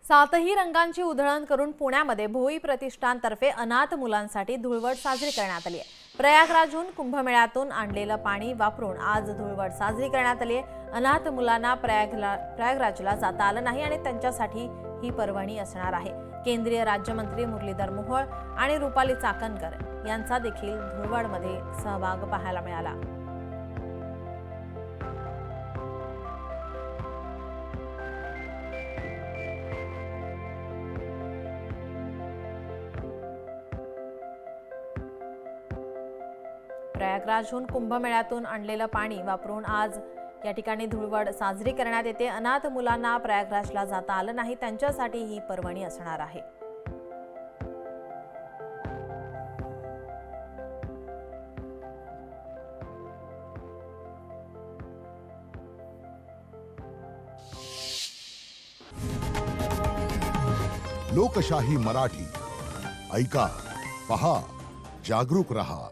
सातही रंगांची उधळण करून पुण्यामध्ये भोई प्रतिष्ठानतर्फे अनाथ मुलांसाठी धुळवड साजरी करण्यात आली आहे। प्रयागराजहून कुंभमेळ्यातून आणलेलं पाणी वापरून आज धुळवड साजरी करण्यात आली आहे। अनाथ मुलांना प्रयागराजला जाता आलं नाही आणि त्यांच्यासाठी ही पर्वणी असणार आहे। केंद्रीय राज्यमंत्री मुरलीधर मोहोळ आणि रुपाली चाकणकर यांचा देखील धुळवडमध्ये सहभाग पाहायला मिळाला। प्रयागराजहून कुंभमेळ्यातून आणलेलं पाणी वापरून आज या ठिकाणी धुळवड साजरी करण्यात येते। अनाथ मुलांना प्रयागराजला जाता आलं नाही त्यांच्यासाठी ही पर्वणी असणार आहे। लोकशाही मराठी ऐका, पहा, जागरूक रहा।